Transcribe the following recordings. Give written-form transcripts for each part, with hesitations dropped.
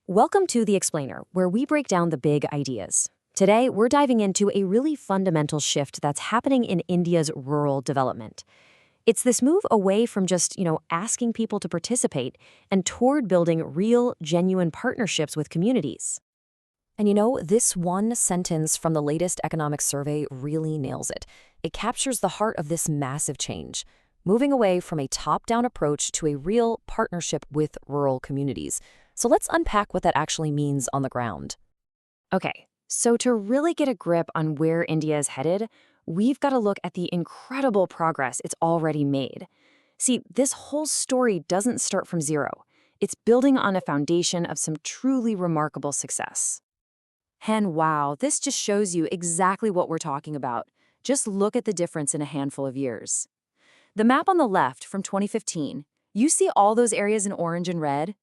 Welcome to The Explainer, where we break down the big ideas. Today, we're diving into a really fundamental shift that's happening in India's rural development. It's this move away from just, asking people to participate and toward building real, genuine partnerships with communities. And this one sentence from the latest economic survey really nails it. It captures the heart of this massive change, moving away from a top-down approach to a real partnership with rural communities. So let's unpack what that actually means on the ground. Okay, so to really get a grip on where India is headed, we've got to look at the incredible progress it's already made. See, this whole story doesn't start from zero. It's building on a foundation of some truly remarkable success. And wow, this just shows you exactly what we're talking about. Just look at the difference in a handful of years. The map on the left from 2015, you see all those areas in orange and red?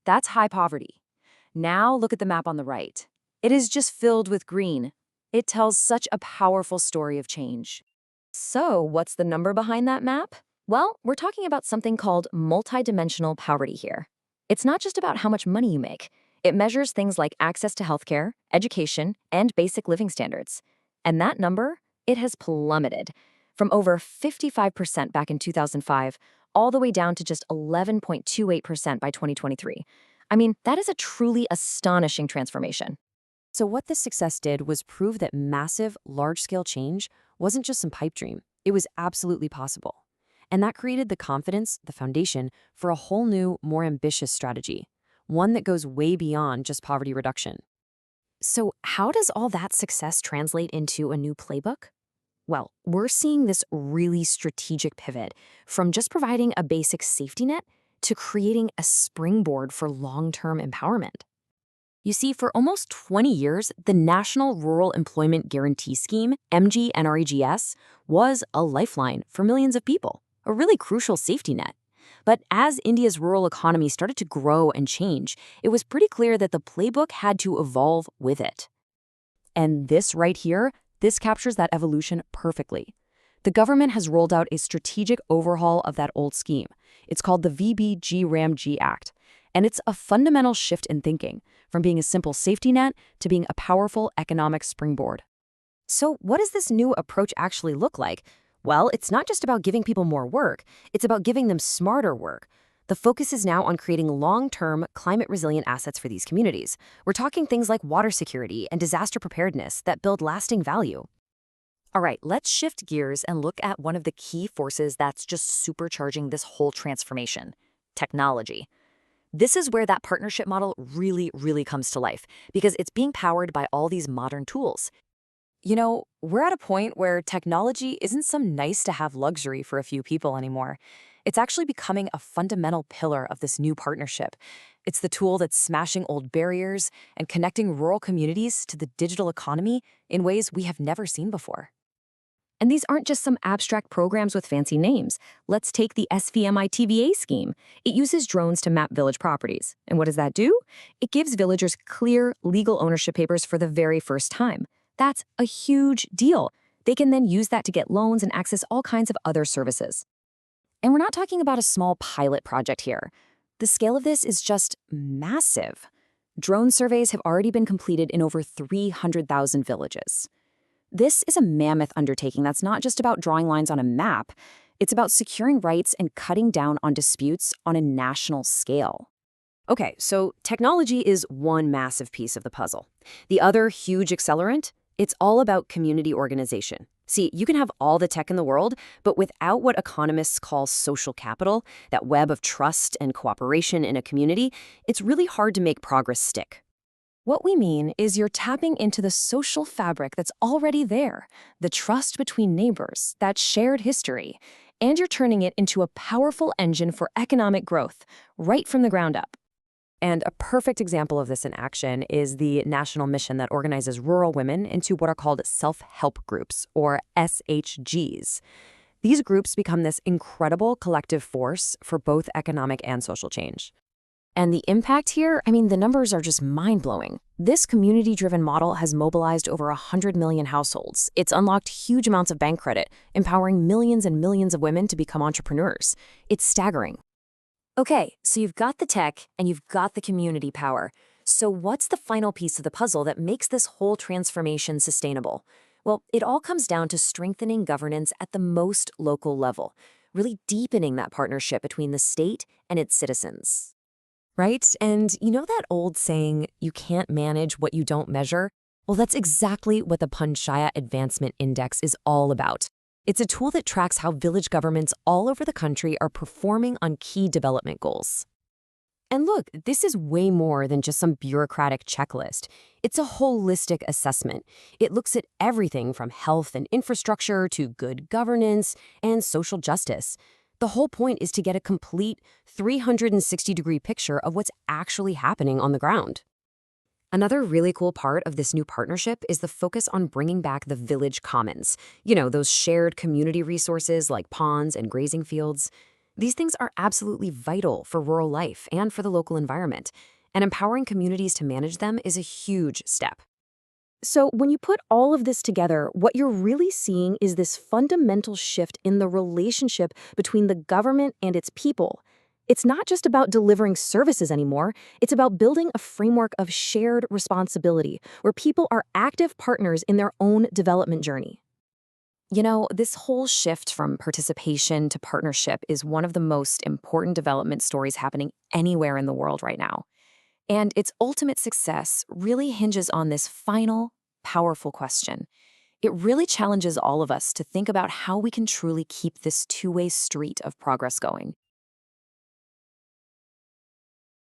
That's high poverty. Now look at the map on the right. It is just filled with green. It tells such a powerful story of change. So, what's the number behind that map? Well, we're talking about something called multidimensional poverty here. It's not just about how much money you make. It measures things like access to healthcare, education, and basic living standards. And that number, it has plummeted from over 55% back in 2005 all the way down to just 11.28% by 2023. I mean, that is a truly astonishing transformation. So what this success did was prove that massive, large-scale change wasn't just some pipe dream. It was absolutely possible. And that created the confidence, the foundation, for a whole new, more ambitious strategy, one that goes way beyond just poverty reduction. So how does all that success translate into a new playbook? Well, we're seeing this really strategic pivot from just providing a basic safety net to creating a springboard for long-term empowerment. You see, for almost 20 years, the National Rural Employment Guarantee Scheme, MGNREGS, was a lifeline for millions of people, a really crucial safety net. But as India's rural economy started to grow and change, it was pretty clear that the playbook had to evolve with it. And this right here, this captures that evolution perfectly. The government has rolled out a strategic overhaul of that old scheme. It's called the VBG-RAMG Act, and it's a fundamental shift in thinking, from being a simple safety net to being a powerful economic springboard. So what does this new approach actually look like? Well, it's not just about giving people more work, it's about giving them smarter work. The focus is now on creating long-term, climate-resilient assets for these communities. We're talking things like water security and disaster preparedness that build lasting value. All right, let's shift gears and look at one of the key forces that's just supercharging this whole transformation: technology. This is where that partnership model really comes to life, because it's being powered by all these modern tools. We're at a point where technology isn't some nice-to-have luxury for a few people anymore. It's actually becoming a fundamental pillar of this new partnership. It's the tool that's smashing old barriers and connecting rural communities to the digital economy in ways we have never seen before. And these aren't just some abstract programs with fancy names. Let's take the SVMI TVA scheme. It uses drones to map village properties. And what does that do? It gives villagers clear, legal ownership papers for the very first time. That's a huge deal. They can then use that to get loans and access all kinds of other services. And we're not talking about a small pilot project here. The scale of this is just massive. Drone surveys have already been completed in over 300,000 villages. This is a mammoth undertaking that's not just about drawing lines on a map. It's about securing rights and cutting down on disputes on a national scale. Okay, so technology is one massive piece of the puzzle. The other huge accelerant? It's all about community organization. See, you can have all the tech in the world, but without what economists call social capital, that web of trust and cooperation in a community, it's really hard to make progress stick. What we mean is you're tapping into the social fabric that's already there, the trust between neighbors, that shared history, and you're turning it into a powerful engine for economic growth, right from the ground up. And a perfect example of this in action is the national mission that organizes rural women into what are called self-help groups, or SHGs. These groups become this incredible collective force for both economic and social change. And the impact here, the numbers are just mind-blowing. This community-driven model has mobilized over 100 million households. It's unlocked huge amounts of bank credit, empowering millions and millions of women to become entrepreneurs. It's staggering. Okay, so you've got the tech and you've got the community power. So, what's the final piece of the puzzle that makes this whole transformation sustainable? Well, it all comes down to strengthening governance at the most local level, really deepening that partnership between the state and its citizens. Right? And you know that old saying, you can't manage what you don't measure? Well, that's exactly what the Panchayat Advancement Index is all about. It's a tool that tracks how village governments all over the country are performing on key development goals. And look, this is way more than just some bureaucratic checklist. It's a holistic assessment. It looks at everything from health and infrastructure to good governance and social justice. The whole point is to get a complete 360-degree picture of what's actually happening on the ground. Another really cool part of this new partnership is the focus on bringing back the village commons. You know, those shared community resources like ponds and grazing fields. These things are absolutely vital for rural life and for the local environment, and empowering communities to manage them is a huge step. So, when you put all of this together, what you're really seeing is this fundamental shift in the relationship between the government and its people. It's not just about delivering services anymore, it's about building a framework of shared responsibility where people are active partners in their own development journey. You know, this whole shift from participation to partnership is one of the most important development stories happening anywhere in the world right now. And its ultimate success really hinges on this final, powerful question. It really challenges all of us to think about how we can truly keep this two-way street of progress going.